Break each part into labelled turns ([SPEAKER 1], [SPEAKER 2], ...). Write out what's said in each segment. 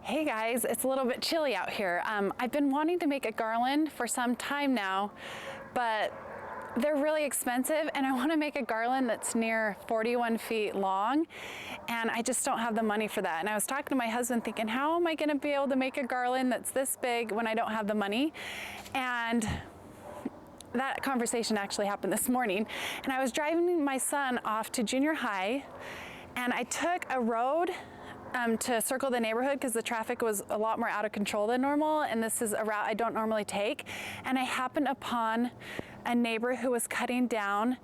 [SPEAKER 1] Hey guys, it's a little bit chilly out here. I've been wanting to make a garland for some time now, but they're really expensive and I want to make a garland that's near 41 feet long and I just don't have the money for that. And I was talking to my husband thinking, how am I going to be able to make a garland that's this big when I don't have the money? And that conversation actually happened this morning. And I was driving my son off to junior high and I took a road to circle the neighborhood because the traffic was a lot more out of control than normal, and this is a route I don't normally take. And I happened upon a neighbor who was cutting down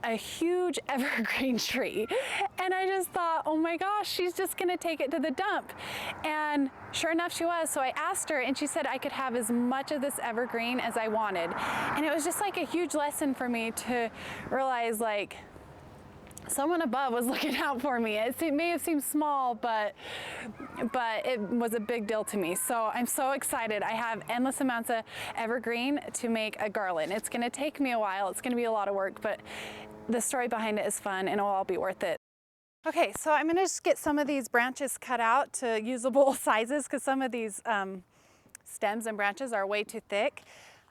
[SPEAKER 1] a huge evergreen tree. And I just thought, oh my gosh, she's just gonna take it to the dump. And sure enough, she was. So I asked her and she said I could have as much of this evergreen as I wanted. And it was just like a huge lesson for me to realize, like, someone above was looking out for me. It may have seemed small, but it was a big deal to me. So I'm so excited. I have endless amounts of evergreen to make a garland. It's gonna take me a while. It's gonna be a lot of work, but the story behind it is fun and it'll all be worth it. Okay, so I'm gonna just get some of these branches cut out to usable sizes because some of these stems and branches are way too thick.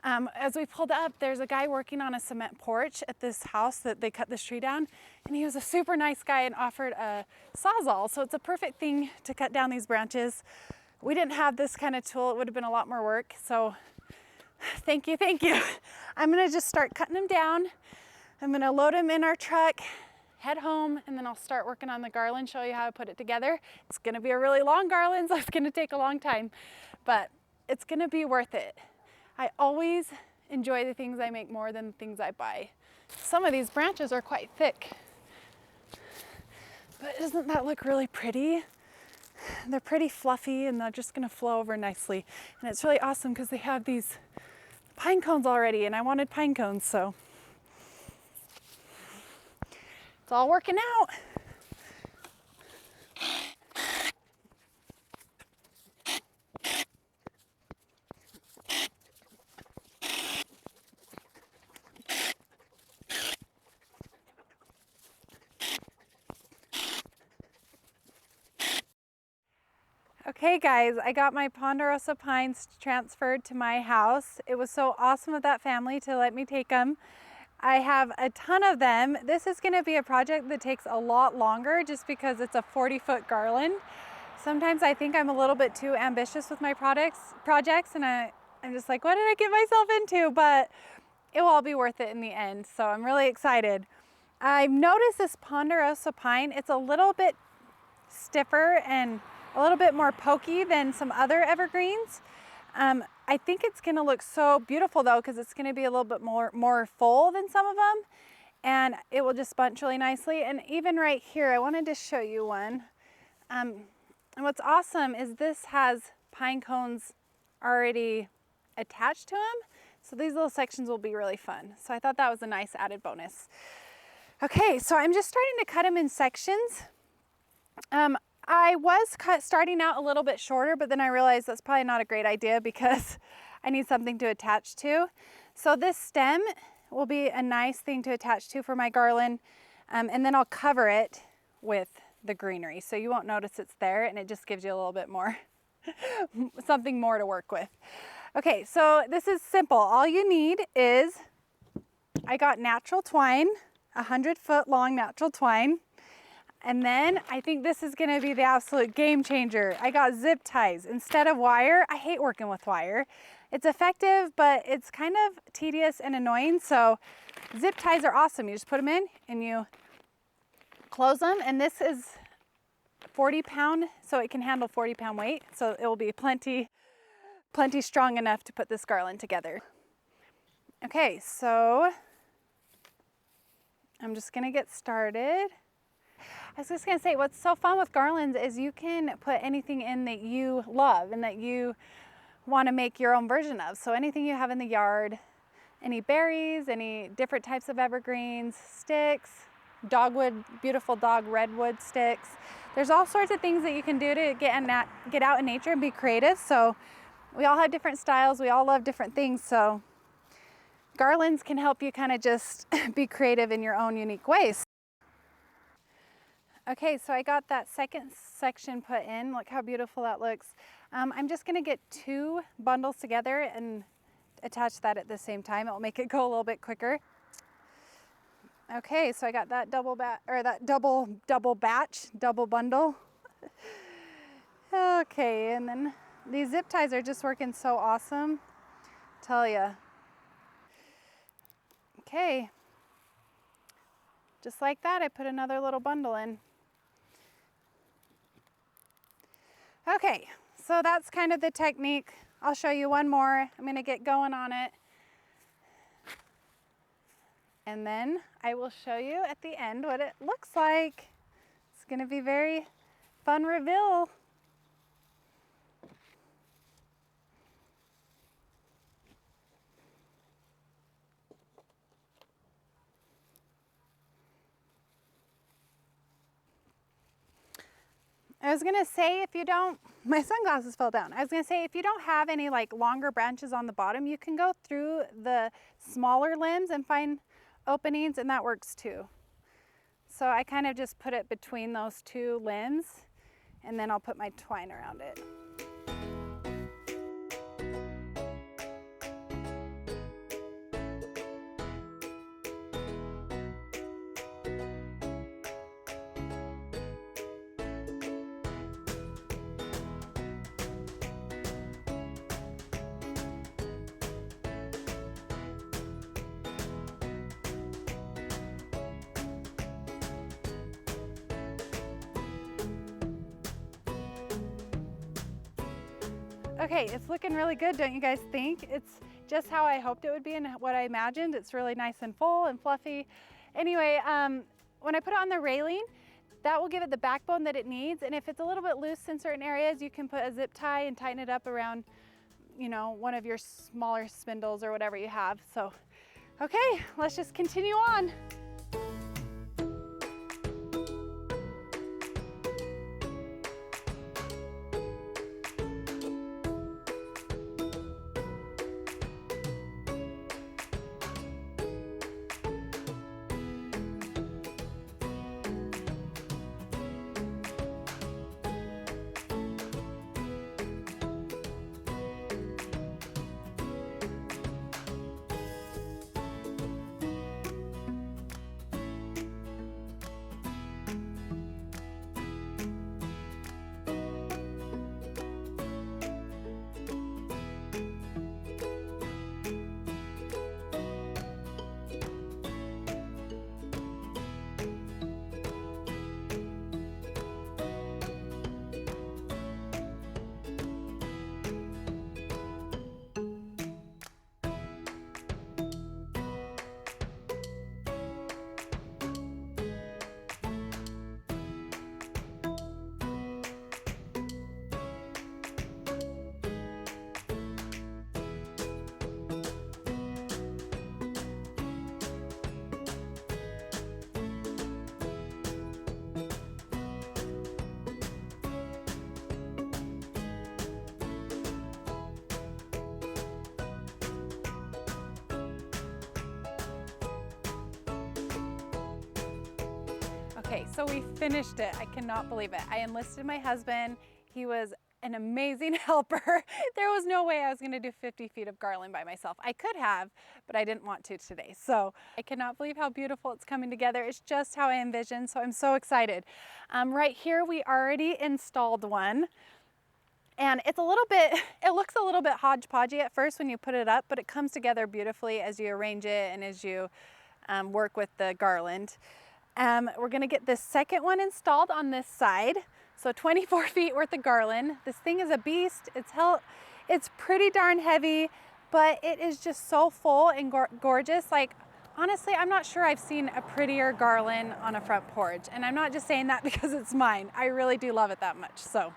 [SPEAKER 1] As we pulled up, there's a guy working on a cement porch at this house that they cut this tree down, and he was a super nice guy and offered a sawzall, so it's a perfect thing to cut down these branches. We didn't have this kind of tool. It would have been a lot more work, so thank you, thank you. I'm gonna just start cutting them down. I'm gonna load them in our truck, head home, and then I'll start working on the garland, show you how to put it together. It's gonna be a really long garland, so it's gonna take a long time, but it's gonna be worth it. I always enjoy the things I make more than the things I buy. Some of these branches are quite thick, but doesn't that look really pretty? They're pretty fluffy and they're just gonna flow over nicely. And it's really awesome because they have these pine cones already and I wanted pine cones, so it's all working out. Okay guys, I got my Ponderosa pines transferred to my house. It was so awesome of that family to let me take them. I have a ton of them. This is going to be a project that takes a lot longer just because it's a 40-foot garland. Sometimes I think I'm a little bit too ambitious with my projects and I'm just like, what did I get myself into? But it will all be worth it in the end, so I'm really excited. I've noticed this Ponderosa pine, it's a little bit stiffer and a little bit more pokey than some other evergreens. I think it's gonna look so beautiful though, because it's gonna be a little bit more full than some of them, and it will just bunch really nicely. And even right here, I wanted to show you one. And what's awesome is this has pine cones already attached to them, so these little sections will be really fun. So I thought that was a nice added bonus. Okay, so I'm just starting to cut them in sections. I was starting out a little bit shorter, but then I realized that's probably not a great idea because I need something to attach to. So this stem will be a nice thing to attach to for my garland, and then I'll cover it with the greenery. So you won't notice it's there, and it just gives you a little bit more, something more to work with. Okay, so this is simple. All you need is, I got natural twine, 100-foot long natural twine. And then I think this is gonna be the absolute game changer. I got zip ties instead of wire. I hate working with wire. It's effective, but it's kind of tedious and annoying. So zip ties are awesome. You just put them in and you close them. And this is 40-pound, so it can handle 40-pound weight. So it will be plenty strong enough to put this garland together. Okay, so I'm just gonna get started. I was just gonna say, what's so fun with garlands is you can put anything in that you love and that you want to make your own version of. So anything you have in the yard, any berries, any different types of evergreens, sticks, dogwood, beautiful dog redwood sticks. There's all sorts of things that you can do to get out in nature and be creative. So we all have different styles. We all love different things. So garlands can help you kind of just be creative in your own unique ways. Okay, so I got that second section put in. Look how beautiful that looks. I'm just gonna get 2 bundles together and attach that at the same time. It'll make it go a little bit quicker. Okay, so I got that double bundle. Okay, and then these zip ties are just working so awesome. Tell ya. Okay, just like that, I put another little bundle in. Okay, so that's kind of the technique. I'll show you one more. I'm gonna get going on it. And then I will show you at the end what it looks like. It's gonna be very fun reveal. I was gonna say, if you don't, my sunglasses fell down. I was gonna say, if you don't have any like longer branches on the bottom, you can go through the smaller limbs and find openings, and that works too. So I kind of just put it between those 2 limbs, and then I'll put my twine around it. Okay, it's looking really good, don't you guys think? It's just how I hoped it would be and what I imagined. It's really nice and full and fluffy. Anyway, when I put it on the railing, that will give it the backbone that it needs. And if it's a little bit loose in certain areas, you can put a zip tie and tighten it up around, you know, one of your smaller spindles or whatever you have. So, okay, let's just continue on. Okay, so we finished it. I cannot believe it. I enlisted my husband. He was an amazing helper. There was no way I was gonna do 50 feet of garland by myself. I could have, but I didn't want to today. So I cannot believe how beautiful it's coming together. It's just how I envisioned, so I'm so excited. Right here, we already installed one. And it's a little bit, it looks a little bit hodgepodgey at first when you put it up, but it comes together beautifully as you arrange it and as you work with the garland. We're gonna get this second one installed on this side. So 24 feet worth of garland. This thing is a beast. It's pretty darn heavy, but it is just so full and gorgeous. Like, honestly, I'm not sure I've seen a prettier garland on a front porch. And I'm not just saying that because it's mine. I really do love it that much. So,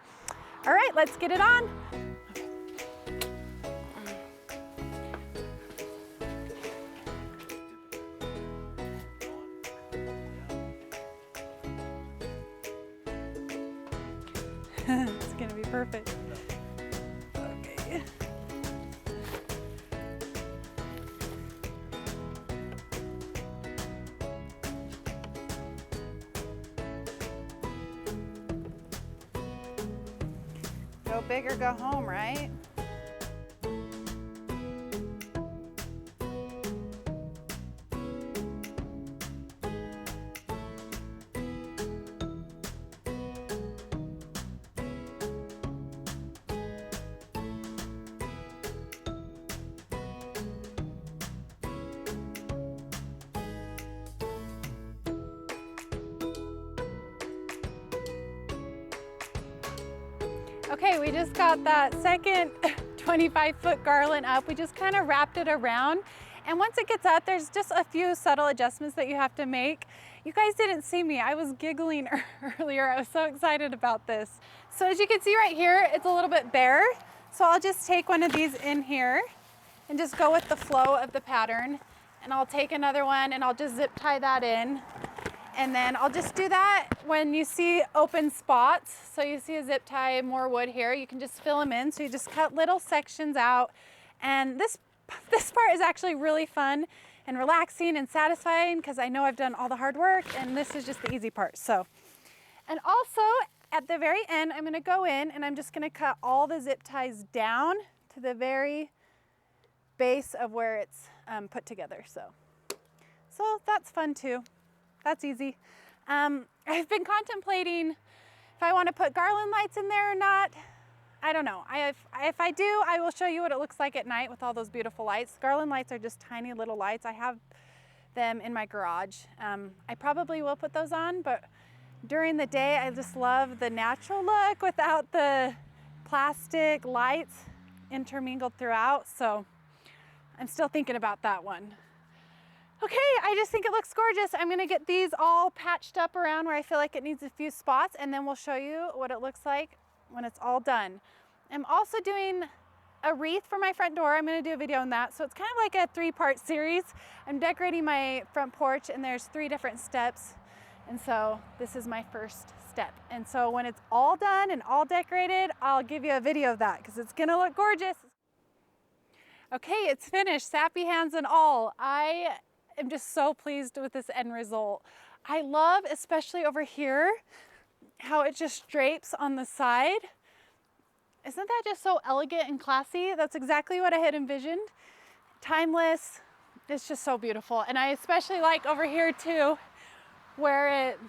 [SPEAKER 1] all right, let's get it on. It's gonna be perfect. Okay. Go big or go home, right? Okay, we just got that second 25-foot garland up. We just kind of wrapped it around. And once it gets up, there's just a few subtle adjustments that you have to make. You guys didn't see me. I was giggling earlier. I was so excited about this. So as you can see right here, it's a little bit bare. So I'll just take one of these in here and just go with the flow of the pattern. And I'll take another one and I'll just zip tie that in. And then I'll just do that when you see open spots. So you see a zip tie, more wood here, you can just fill them in. So you just cut little sections out. And this part is actually really fun and relaxing and satisfying because I know I've done all the hard work and this is just the easy part. So, and also at the very end, I'm gonna go in and I'm just gonna cut all the zip ties down to the very base of where it's put together. So that's fun too. That's easy. I've been contemplating if I want to put garland lights in there or not. I don't know. If I do, I will show you what it looks like at night with all those beautiful lights. Garland lights are just tiny little lights. I have them in my garage. I probably will put those on, but during the day, I just love the natural look without the plastic lights intermingled throughout. So I'm still thinking about that one. Okay, I just think it looks gorgeous. I'm gonna get these all patched up around where I feel like it needs a few spots, and then we'll show you what it looks like when it's all done. I'm also doing a wreath for my front door. I'm gonna do a video on that. So it's kind of like a 3-part series. I'm decorating my front porch and there's 3 different steps. And so this is my first step. And so when it's all done and all decorated, I'll give you a video of that because it's gonna look gorgeous. Okay, it's finished, sappy hands and all. I'm just so pleased with this end result. I love, especially over here, how it just drapes on the side. Isn't that just so elegant and classy? That's exactly what I had envisioned. Timeless, it's just so beautiful. And I especially like over here too, where it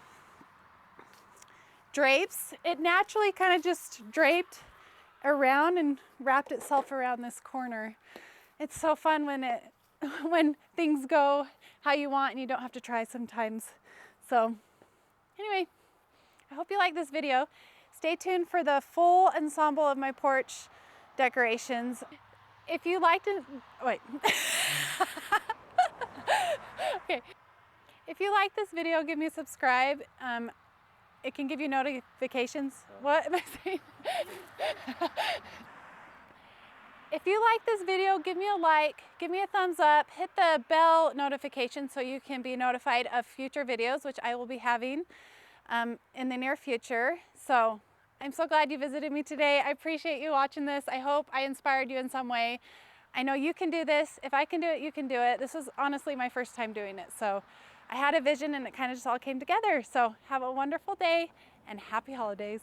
[SPEAKER 1] drapes. It naturally kind of just draped around and wrapped itself around this corner. It's so fun when things go how you want and you don't have to try sometimes. So anyway, I hope you like this video. Stay tuned for the full ensemble of my porch decorations. If you liked it, wait. Okay. If you like this video, give me a subscribe. It can give you notifications. What am I saying? If you like this video, give me a like, give me a thumbs up, hit the bell notification so you can be notified of future videos, which I will be having in the near future. So I'm so glad you visited me today. I appreciate you watching this. I hope I inspired you in some way. I know you can do this. If I can do it, you can do it. This was honestly my first time doing it. So I had a vision and it kind of just all came together. So have a wonderful day and happy holidays.